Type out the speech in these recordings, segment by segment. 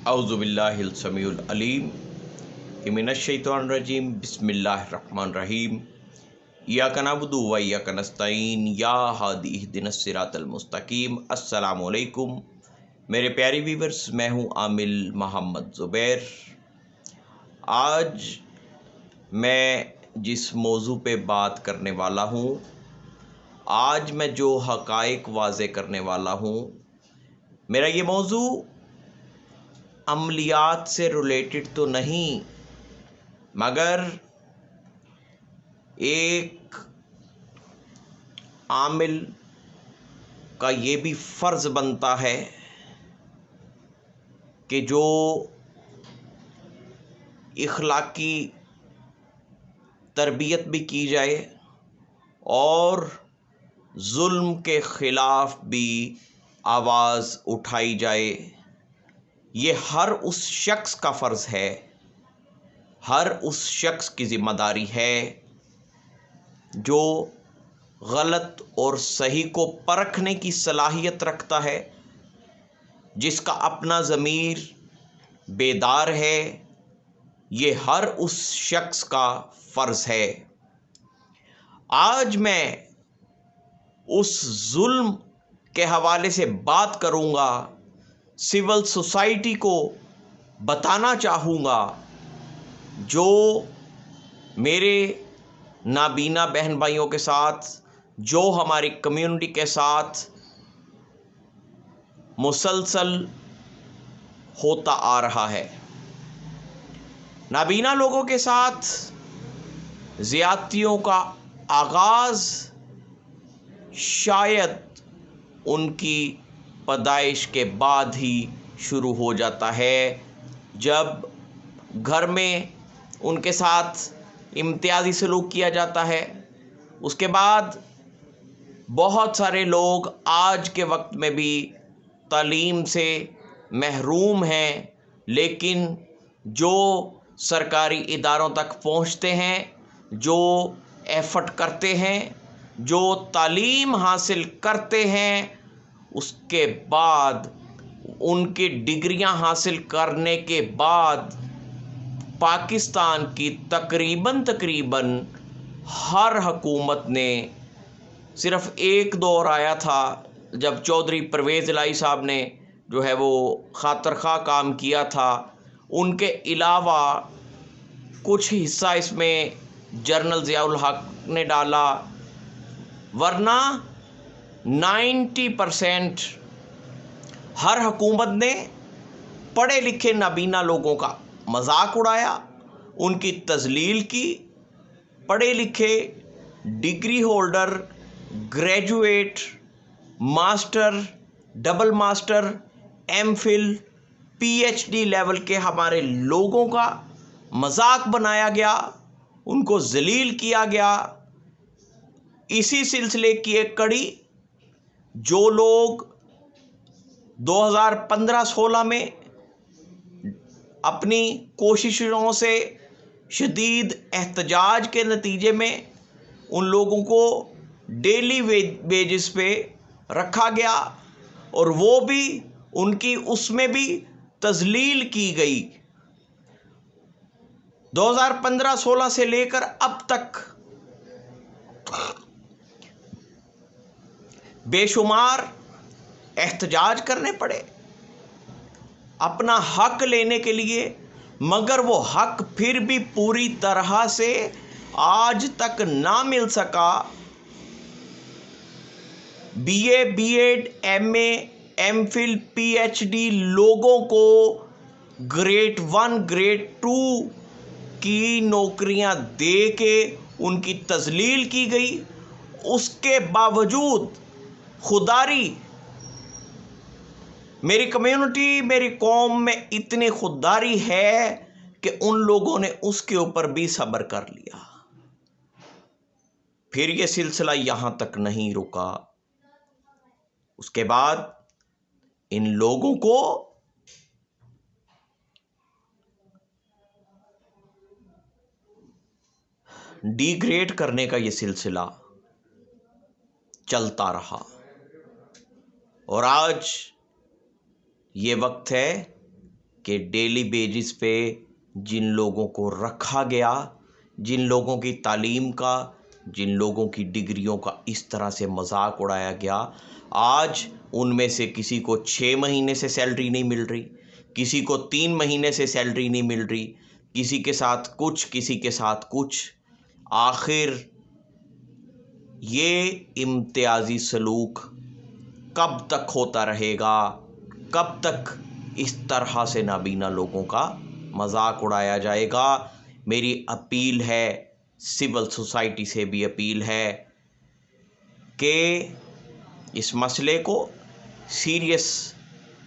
औज़ुबिल्लाहिल समीउल अलीम मिनश्शैतानिर्रजीम बिस्मिल्लाहिर्रहमानिर्रहीम इय्याका नअबुदु व इय्याका नस्तईन या हादी इहदिनस सिरातल मुस्तकीम। अस्सलामु अलैकुम मेरे प्यारे व्यूअर्स, मैं हूं आमिल मोहम्मद ज़ुबैर। आज मैं जिस मौजू पे बात करने वाला हूं, आज मैं जो हक़ाइक़ वाज़े करने वाला हूं, मेरा ये मौजू अमलियात से रिलेटेड तो नहीं, मगर एक आमिल का ये भी फ़र्ज़ बनता है कि जो इखलाकी तरबियत भी की जाए और जुल्म के ख़िलाफ़ भी आवाज़ उठाई जाए। ये हर उस शख्स का फ़र्ज़ है, हर उस शख्स की ज़िम्मेदारी है जो गलत और सही को परखने की सलाहियत रखता है, जिसका अपना ज़मीर बेदार है। ये हर उस शख्स का फ़र्ज़ है। आज मैं उस जुल्म के हवाले से बात करूँगा, सिविल सोसाइटी को बताना चाहूँगा, जो मेरे नाबीना बहन भाइयों के साथ, जो हमारी कम्युनिटी के साथ मुसलसल होता आ रहा है। नाबीना लोगों के साथ ज़्यादतियों का आगाज़ शायद उनकी पैदाइश के बाद ही शुरू हो जाता है, जब घर में उनके साथ इम्तियाज़ी सलूक किया जाता है। उसके बाद बहुत सारे लोग आज के वक्त में भी तालीम से महरूम हैं, लेकिन जो सरकारी इदारों तक पहुंचते हैं, जो एफ़र्ट करते हैं, जो तालीम हासिल करते हैं, उसके बाद उनकी डिग्रियां हासिल करने के बाद पाकिस्तान की तकरीबन हर हुकूमत ने, सिर्फ़ एक दौर आया था जब चौधरी परवेज़ इलाही साहब ने जो है वो खातिर-ख़्वाह काम किया था, उनके अलावा कुछ हिस्सा इसमें जनरल ज़ियाउल हक ने डाला, वरना 90% हर हुकूमत ने पढ़े लिखे नाबीना लोगों का मजाक उड़ाया, उनकी तज़लील की। पढ़े लिखे degree holder, graduate, master, double master, MPhil, PhD level के हमारे लोगों का मजाक बनाया गया, उनको जलील किया गया। इसी सिलसिले की एक कड़ी जो लोग 2015-16 में अपनी कोशिशों से शदीद एहतजाज के नतीजे में उन लोगों को डेली वेजेस पे रखा गया और वो भी उनकी उसमें भी तज़लील की गई। 2015-16 से लेकर अब तक बेशुमार एहतजाज करने पड़े अपना हक लेने के लिए, मगर वो हक फिर भी पूरी तरह से आज तक ना मिल सका। BA, BEd, MA, MPhil, PhD लोगों को ग्रेड 1, ग्रेड 2 की नौकरियां दे के उनकी तज़लील की गई। उसके बावजूद खुदारी, मेरी कम्युनिटी, मेरी कौम में इतनी खुदारी है कि उन लोगों ने उसके ऊपर भी सब्र कर लिया। फिर ये सिलसिला यहां तक नहीं रुका। उसके बाद इन लोगों को डिग्रेड करने का ये सिलसिला चलता रहा और आज ये वक्त है कि डेली बेसिस पे जिन लोगों को रखा गया, जिन लोगों की तालीम का, जिन लोगों की डिग्रियों का इस तरह से मजाक उड़ाया गया, आज उनमें से किसी को 6 महीने से सैलरी नहीं मिल रही, किसी को 3 महीने से सैलरी नहीं मिल रही, किसी के साथ कुछ, किसी के साथ कुछ। आखिर ये इम्तियाजी सलूक कब तक होता रहेगा? कब तक इस तरह से नाबीना लोगों का मजाक उड़ाया जाएगा? मेरी अपील है, सिविल सोसाइटी से भी अपील है कि इस मसले को सीरियस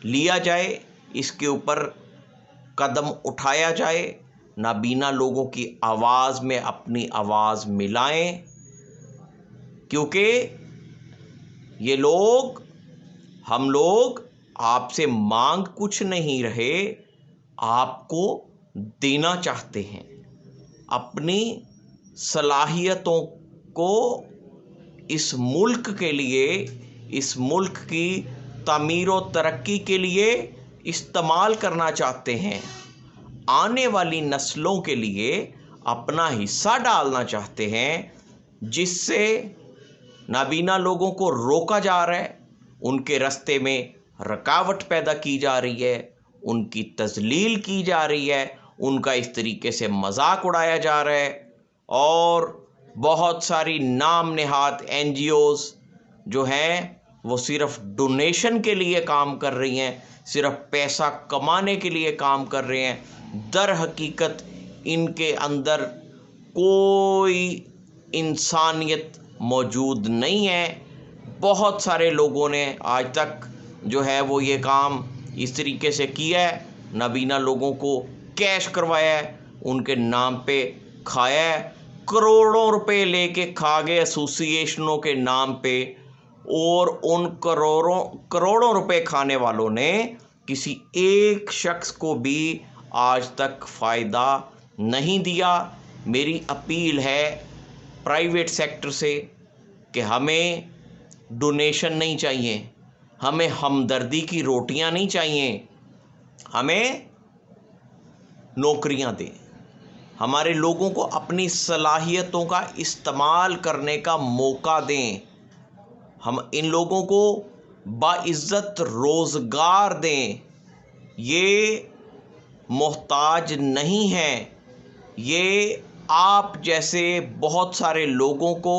लिया जाए, इसके ऊपर कदम उठाया जाए, नाबीना लोगों की आवाज़ में अपनी आवाज़ मिलाएं, क्योंकि ये लोग, हम लोग आपसे मांग कुछ नहीं रहे, आपको देना चाहते हैं। अपनी सलाहियतों को इस मुल्क के लिए, इस मुल्क की तामीर व तरक्की के लिए इस्तेमाल करना चाहते हैं। आने वाली नस्लों के लिए अपना हिस्सा डालना चाहते हैं, जिससे नाबीना लोगों को रोका जा रहा है, उनके रास्ते में रुकावट पैदा की जा रही है, उनकी तजलील की जा रही है, उनका इस तरीके से मजाक उड़ाया जा रहा है। और बहुत सारी नाम नहाद NGOs जो हैं वो सिर्फ डोनेशन के लिए काम कर रही हैं, सिर्फ पैसा कमाने के लिए काम कर रहे हैं। दर हकीकत इनके अंदर कोई इंसानियत मौजूद नहीं है। बहुत सारे लोगों ने आज तक जो है वो ये काम इस तरीके से किया है, नाबीना लोगों को कैश करवाया है, उनके नाम पे खाया है, करोड़ों रुपए लेके खा गए एसोसिएशनों के नाम पे। और उन करोड़ों रुपए खाने वालों ने किसी एक शख्स को भी आज तक फ़ायदा नहीं दिया। मेरी अपील है प्राइवेट सेक्टर से कि हमें डोनेशन नहीं चाहिए, हमें हमदर्दी की रोटियां नहीं चाहिए, हमें नौकरियां दें। हमारे लोगों को अपनी सलाहियतों का इस्तेमाल करने का मौका दें। हम इन लोगों को बाइज़्ज़त रोज़गार दें। ये मोहताज नहीं हैं, ये आप जैसे बहुत सारे लोगों को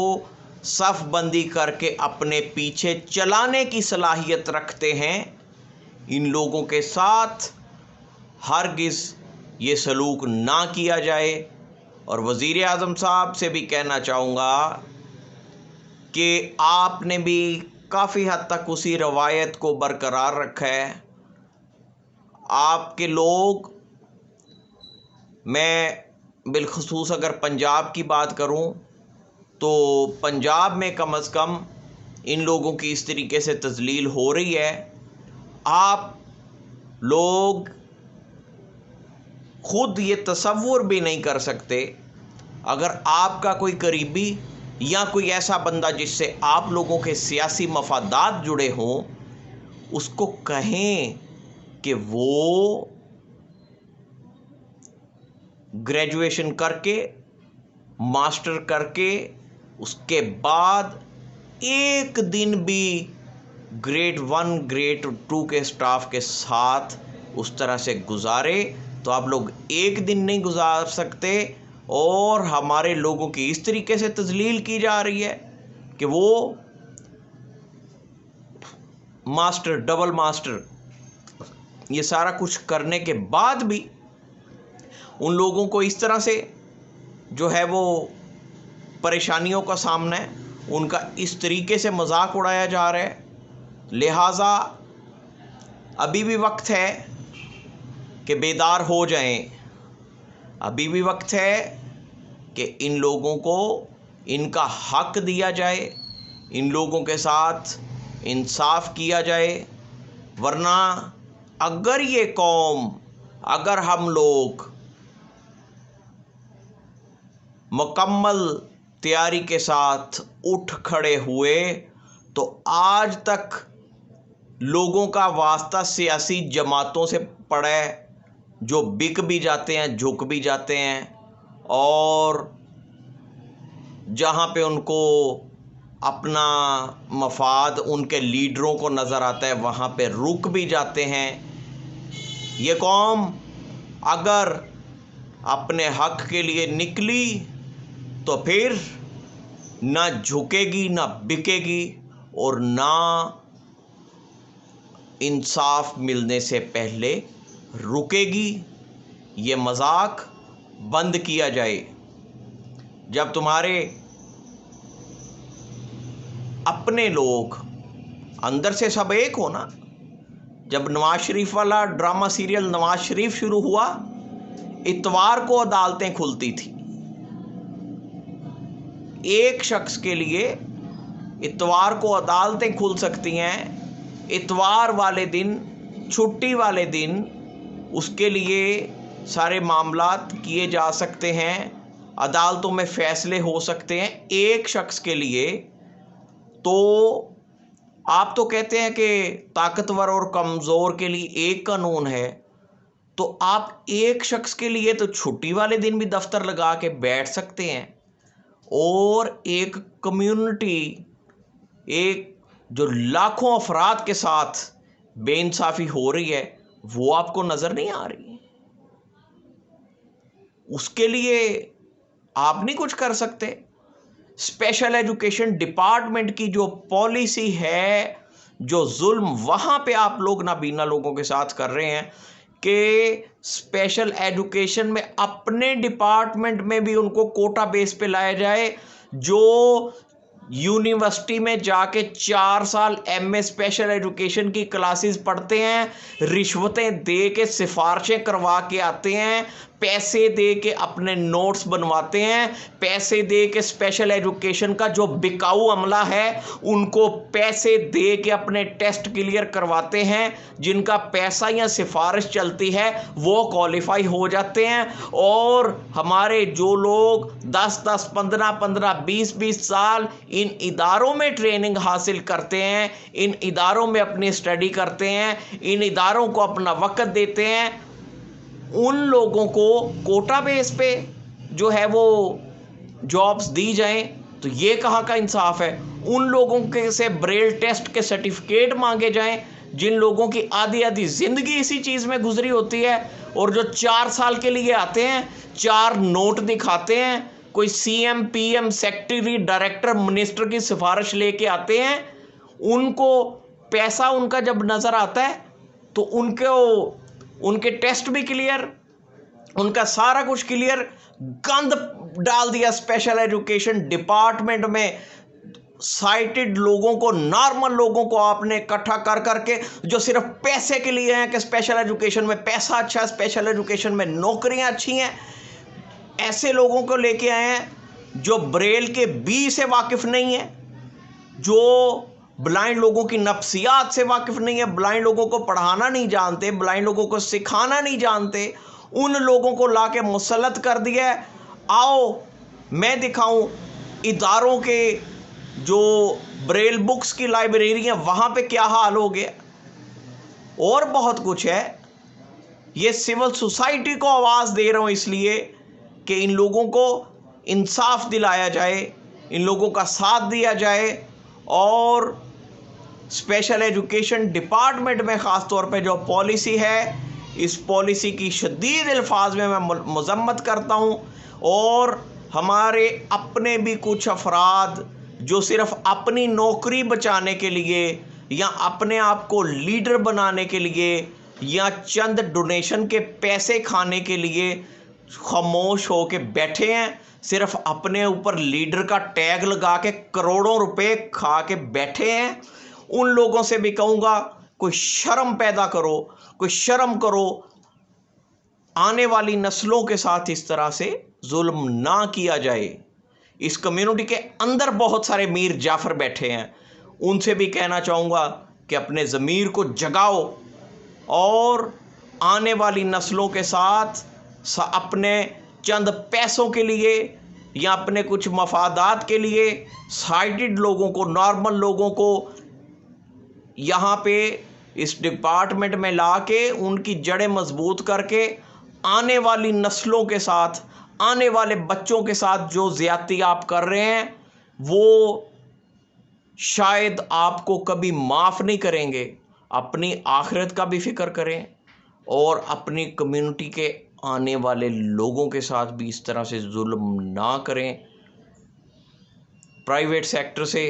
सफ़ बंदी करके अपने पीछे चलाने की सलाहियत रखते हैं। इन लोगों के साथ हरगिज़ ये सलूक ना किया जाए। और वज़ीर आज़म साहब से भी कहना चाहूँगा कि आपने भी काफ़ी हद तक उसी रवायत को बरकरार रखा है। आपके लोग, मैं बिलखुसूस अगर पंजाब की बात करूं तो पंजाब में कम अज़ कम इन लोगों की इस तरीके से तजलील हो रही है। आप लोग खुद ये तसव्वुर भी नहीं कर सकते, अगर आपका कोई करीबी या कोई ऐसा बंदा जिससे आप लोगों के सियासी मफादात जुड़े हों, उसको कहें कि वो ग्रेजुएशन करके, मास्टर करके, उसके बाद एक दिन भी ग्रेड 1 ग्रेड 2 के स्टाफ के साथ उस तरह से गुजारे, तो आप लोग एक दिन नहीं गुजार सकते। और हमारे लोगों की इस तरीके से तजलील की जा रही है कि वो मास्टर, डबल मास्टर, ये सारा कुछ करने के बाद भी उन लोगों को इस तरह से जो है वो परेशानियों का सामना है, उनका इस तरीके से मजाक उड़ाया जा रहा है। लिहाजा अभी भी वक्त है कि बेदार हो जाएं। अभी भी वक्त है कि इन लोगों को इनका हक दिया जाए, इन लोगों के साथ इंसाफ किया जाए। वरना अगर ये कौम, अगर हम लोग मुकम्मल तैयारी के साथ उठ खड़े हुए तो आज तक लोगों का वास्ता सियासी जमातों से पड़ा है, जो बिक भी जाते हैं, झुक भी जाते हैं, और जहाँ पे उनको अपना मफाद उनके लीडरों को नज़र आता है वहाँ पे रुक भी जाते हैं। ये कौम अगर अपने हक के लिए निकली तो फिर ना झुकेगी, ना बिकेगी, और ना इंसाफ मिलने से पहले रुकेगी। ये मजाक बंद किया जाए। जब तुम्हारे अपने लोग अंदर से सब एक हो ना, जब नवाज शरीफ वाला ड्रामा सीरियल नवाज शरीफ शुरू हुआ, इतवार को अदालतें खुलती थी। एक शख्स के लिए इतवार को अदालतें खुल सकती हैं। इतवार वाले दिन, छुट्टी वाले दिन, उसके लिए सारे मामलात किए जा सकते हैं, अदालतों में फ़ैसले हो सकते हैं एक शख्स के लिए। तो आप तो कहते हैं कि ताकतवर और कमज़ोर के लिए एक कानून है, तो आप एक शख्स के लिए तो छुट्टी वाले दिन भी दफ्तर लगा के बैठ सकते हैं, और एक कम्युनिटी, एक जो लाखों अफराद के साथ बेइंसाफ़ी हो रही है, वो आपको नज़र नहीं आ रही? उसके लिए आप नहीं कुछ कर सकते? स्पेशल एजुकेशन डिपार्टमेंट की जो पॉलिसी है, जो जुल्म वहाँ पे आप लोग नाबीना लोगों के साथ कर रहे हैं कि स्पेशल एजुकेशन में अपने डिपार्टमेंट में भी उनको कोटा बेस पे लाया जाए, जो यूनिवर्सिटी में जाके 4 साल एमए स्पेशल एजुकेशन की क्लासेस पढ़ते हैं, रिश्वतें दे के सिफारिशें करवा के आते हैं, पैसे दे के अपने नोट्स बनवाते हैं, पैसे दे के स्पेशल एजुकेशन का जो बिकाऊ अमला है उनको पैसे दे के अपने टेस्ट क्लियर करवाते हैं, जिनका पैसा या सिफारिश चलती है वो क्वालिफाई हो जाते हैं। और हमारे जो लोग 10-10, 15-15, 20-20 साल इन इदारों में ट्रेनिंग हासिल करते हैं, इन इदारों में अपनी स्टडी करते हैं, इन इदारों को अपना वक्त देते हैं, उन लोगों को कोटा बेस पे जो है वो जॉब्स दी जाएं, तो ये कहाँ का इंसाफ है? उन लोगों के से ब्रेल टेस्ट के सर्टिफिकेट मांगे जाएं जिन लोगों की आधी आधी ज़िंदगी इसी चीज़ में गुजरी होती है, और जो 4 साल के लिए आते हैं, 4 नोट दिखाते हैं, कोई CM, PM, secretary, director, minister की सिफारिश लेके आते हैं, उनको पैसा उनका जब नज़र आता है तो उनके टेस्ट भी क्लियर, उनका सारा कुछ क्लियर। गंद डाल दिया स्पेशल एजुकेशन डिपार्टमेंट में। साइटेड लोगों को, नॉर्मल लोगों को आपने इकट्ठा कर करके, जो सिर्फ पैसे के लिए हैं कि स्पेशल एजुकेशन में पैसा अच्छा है, स्पेशल एजुकेशन में नौकरियां अच्छी हैं, ऐसे लोगों को लेके आए हैं जो ब्रेल के बी से वाकिफ़ नहीं है, जो ब्लाइंड लोगों की नफ्सियात से वाकिफ़ नहीं है, ब्लाइंड लोगों को पढ़ाना नहीं जानते, ब्लाइंड लोगों को सिखाना नहीं जानते, उन लोगों को लाके मुसल्लत कर दिया है। आओ मैं दिखाऊं इदारों के जो ब्रेल बुक्स की लाइब्रेरी हैं वहाँ पे क्या हाल हो गया। और बहुत कुछ है। ये सिविल सोसाइटी को आवाज़ दे रहा हूँ इसलिए कि इन लोगों को इंसाफ दिलाया जाए, इन लोगों का साथ दिया जाए, और स्पेशल एजुकेशन डिपार्टमेंट में ख़ास तौर पे जो पॉलिसी है, इस पॉलिसी की शदीद अल्फाज में मैं मज़म्मत करता हूँ। और हमारे अपने भी कुछ अफराद जो सिर्फ़ अपनी नौकरी बचाने के लिए या अपने आप को लीडर बनाने के लिए या चंद डोनेशन के पैसे खाने के लिए खामोश हो के बैठे हैं, सिर्फ अपने ऊपर लीडर का टैग लगा के करोड़ों रुपए खा के बैठे हैं, उन लोगों से भी कहूँगा कोई शर्म पैदा करो, कोई शर्म करो। आने वाली नस्लों के साथ इस तरह से जुल्म ना किया जाए। इस कम्युनिटी के अंदर बहुत सारे मीर जाफ़र बैठे हैं, उनसे भी कहना चाहूँगा कि अपने ज़मीर को जगाओ और आने वाली नस्लों के साथ अपने चंद पैसों के लिए या अपने कुछ मफादात के लिए साइटेड लोगों को, नॉर्मल लोगों को यहाँ पे इस डिपार्टमेंट में ला के उनकी जड़ें मजबूत करके आने वाली नस्लों के साथ, आने वाले बच्चों के साथ जो ज़्यादती आप कर रहे हैं वो शायद आपको कभी माफ़ नहीं करेंगे। अपनी आखिरत का भी फिक्र करें और अपनी कम्युनिटी के आने वाले लोगों के साथ भी इस तरह से जुल्म ना करें। प्राइवेट सेक्टर से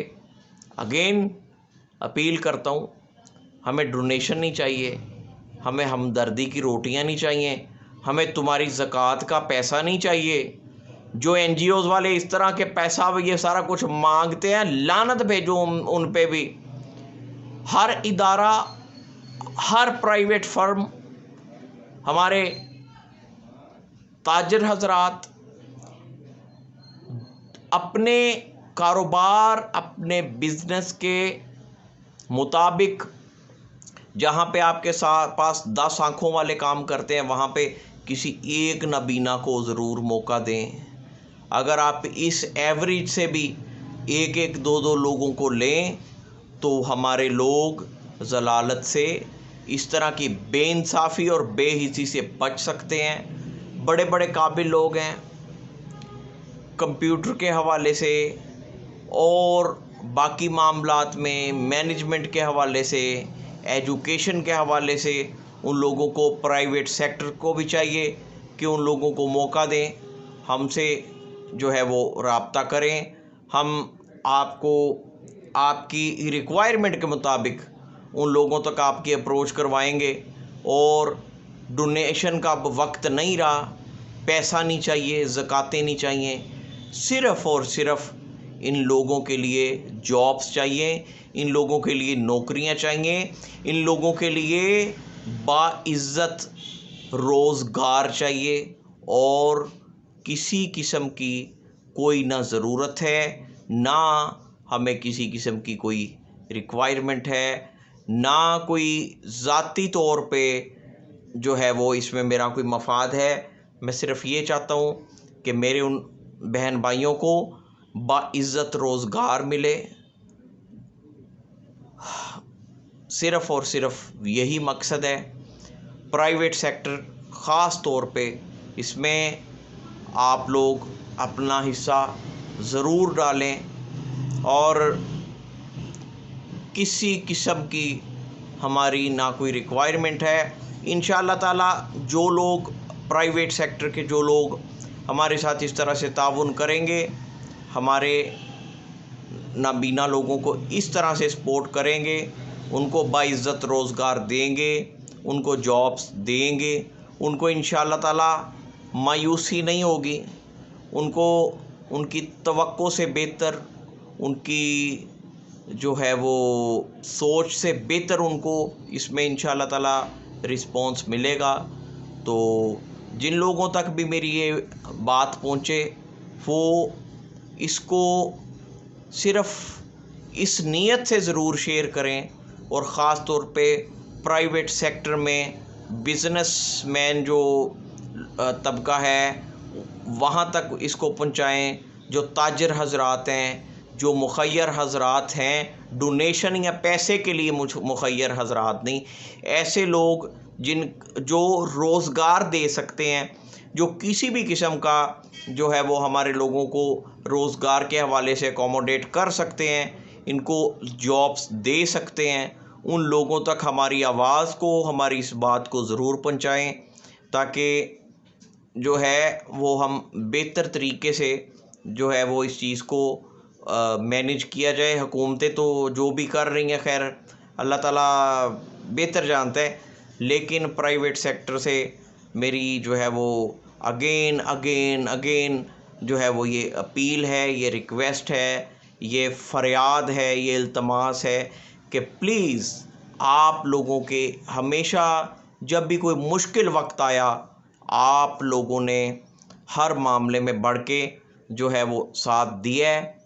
अगेन अपील करता हूँ, हमें डोनेशन नहीं चाहिए, हमें हमदर्दी की रोटियां नहीं चाहिए, हमें तुम्हारी ज़कात का पैसा नहीं चाहिए। जो NGOs वाले इस तरह के पैसा ये सारा कुछ मांगते हैं, लानत भेजो उन पे भी। हर इदारा, हर प्राइवेट फर्म, हमारे ताजर हजरात अपने कारोबार, अपने बिजनेस के मुताबिक, जहाँ पे आपके पास 10 आँखों वाले काम करते हैं वहाँ पे किसी एक नबीना को ज़रूर मौका दें। अगर आप इस एवरेज से भी एक एक दो दो लोगों को लें तो हमारे लोग ज़लालत से, इस तरह की बेइंसाफ़ी और बेहिसी से बच सकते हैं। बड़े बड़े काबिल लोग हैं कंप्यूटर के हवाले से और बाकी मामलात में, मैनेजमेंट के हवाले से, एजुकेशन के हवाले से। उन लोगों को, प्राइवेट सेक्टर को भी चाहिए कि उन लोगों को मौका दें, हमसे जो है वो राब्ता करें। हम आपको आपकी रिक्वायरमेंट के मुताबिक उन लोगों तक आपकी अप्रोच करवाएंगे। और डोनेशन का अब वक्त नहीं रहा, पैसा नहीं चाहिए, ज़कातें नहीं चाहिए, सिर्फ़ और सिर्फ इन लोगों के लिए जॉब्स चाहिए, इन लोगों के लिए नौकरियां चाहिए, इन लोगों के लिए बाइज़्ज़त रोज़गार चाहिए। और किसी किस्म की कोई ना ज़रूरत है, ना हमें किसी किस्म की कोई रिक्वायरमेंट है, ना कोई ज़ाती तौर पे जो है वो इसमें मेरा कोई मफाद है। मैं सिर्फ़ ये चाहता हूँ कि मेरे उन बहन भाइयों को बाइज़्ज़त रोज़गार मिले। सिर्फ़ और सिर्फ यही मकसद है। प्राइवेट सेक्टर ख़ास तौर पे, इसमें आप लोग अपना हिस्सा ज़रूर डालें और किसी किस्म की हमारी ना कोई रिक्वायरमेंट है। इंशाअल्लाह ताला जो लोग प्राइवेट सेक्टर के, जो लोग हमारे साथ इस तरह से ताउन करेंगे, हमारे नाबीना लोगों को इस तरह से सपोर्ट करेंगे, उनको बाइज़्ज़त रोज़गार देंगे, उनको जॉब्स देंगे, उनको इंशाअल्लाह ताला मायूसी नहीं होगी, उनको उनकी तवक्को से बेहतर, उनकी जो है वो सोच से बेहतर उनको इसमें इंशाअल्लाह ताला रिस्पॉन्स मिलेगा। तो जिन लोगों तक भी मेरी ये बात पहुँचे वो इसको सिर्फ़ इस नीयत से ज़रूर शेयर करें और ख़ास तौर पे प्राइवेट सेक्टर में बिज़नेसमैन जो तबका है वहाँ तक इसको पहुँचाएं। जो ताजर हजरात हैं, जो मुखय्यर हजरात हैं, डोनेशन या पैसे के लिए मुखय्यर हजरात नहीं, ऐसे लोग जो रोज़गार दे सकते हैं, जो किसी भी किस्म का जो है वो हमारे लोगों को रोज़गार के हवाले से अकोमोडेट कर सकते हैं, इनको जॉब्स दे सकते हैं, उन लोगों तक हमारी आवाज़ को, हमारी इस बात को ज़रूर पहुँचाएँ ताकि जो है वो हम बेहतर तरीके से जो है वो इस चीज़ को मैनेज किया जाए। हुकूमतें तो जो भी कर रही हैं खैर अल्लाह ताला बेहतर जानता है, लेकिन प्राइवेट सेक्टर से मेरी जो है वो अगेन जो है वो ये अपील है, ये रिक्वेस्ट है, ये फरियाद है, ये इल्तमास है कि प्लीज़ आप लोगों के हमेशा जब भी कोई मुश्किल वक्त आया, आप लोगों ने हर मामले में बढ़ के जो है वो साथ दिया है।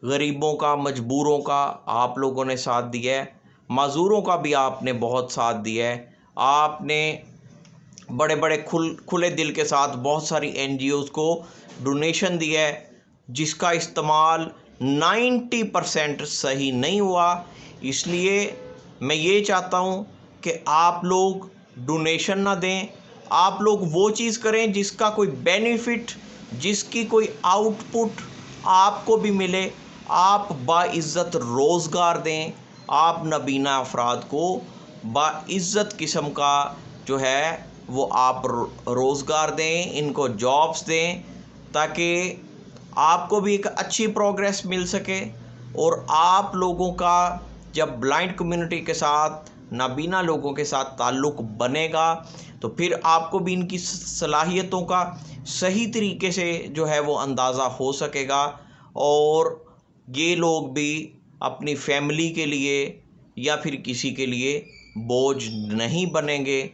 गरीबों का, मजबूरों का आप लोगों ने साथ दिया है, माज़ूरों का भी आपने बहुत साथ दिया है। आपने बड़े बड़े खुले दिल के साथ बहुत सारी NGOs को डोनेशन दिया है, जिसका इस्तेमाल 90% सही नहीं हुआ। इसलिए मैं ये चाहता हूँ कि आप लोग डोनेशन ना दें, आप लोग वो चीज़ करें जिसका कोई बेनिफिट, जिसकी कोई आउटपुट आपको भी मिले। आप बाइज़्ज़त रोज़गार दें, आप नबीना अफराद को बाइज़्ज़त किस्म का जो है वो आप रोज़गार दें, इनको जॉब्स दें, ताकि आपको भी एक अच्छी प्रोग्रेस मिल सके। और आप लोगों का जब ब्लाइंड कम्युनिटी के साथ, नाबीना लोगों के साथ ताल्लुक़ बनेगा, तो फिर आपको भी इनकी सलाहियतों का सही तरीके से जो है वो अंदाज़ा हो सकेगा, और ये लोग भी अपनी फैमिली के लिए या फिर किसी के लिए बोझ नहीं बनेंगे।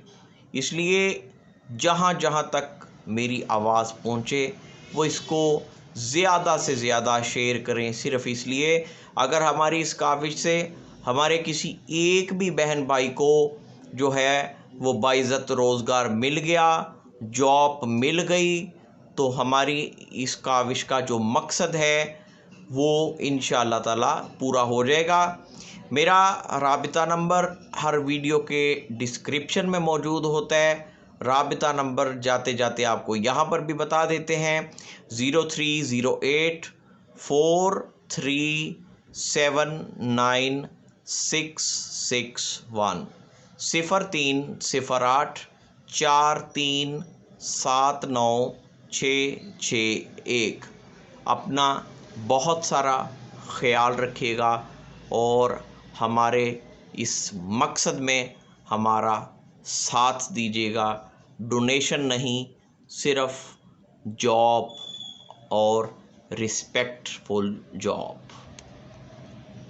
इसलिए जहाँ जहाँ तक मेरी आवाज़ पहुँचे वो इसको ज़्यादा से ज़्यादा शेयर करें। सिर्फ़ इसलिए अगर हमारी इस काविश से हमारे किसी एक भी बहन भाई को जो है वो बाइज़्ज़त रोज़गार मिल गया, जॉब मिल गई, तो हमारी इस काविश का जो मकसद है वो इंशाअल्लाह ताला पूरा हो जाएगा। मेरा राबिता नंबर हर वीडियो के डिस्क्रिप्शन में मौजूद होता है। राबिता नंबर जाते जाते आपको यहाँ पर भी बता देते हैं, 0308437961 0308437961। अपना बहुत सारा ख्याल रखिएगा और हमारे इस मकसद में हमारा साथ दीजिएगा। डोनेशन नहीं, सिर्फ़ जॉब और रिस्पेक्टफुल जॉब।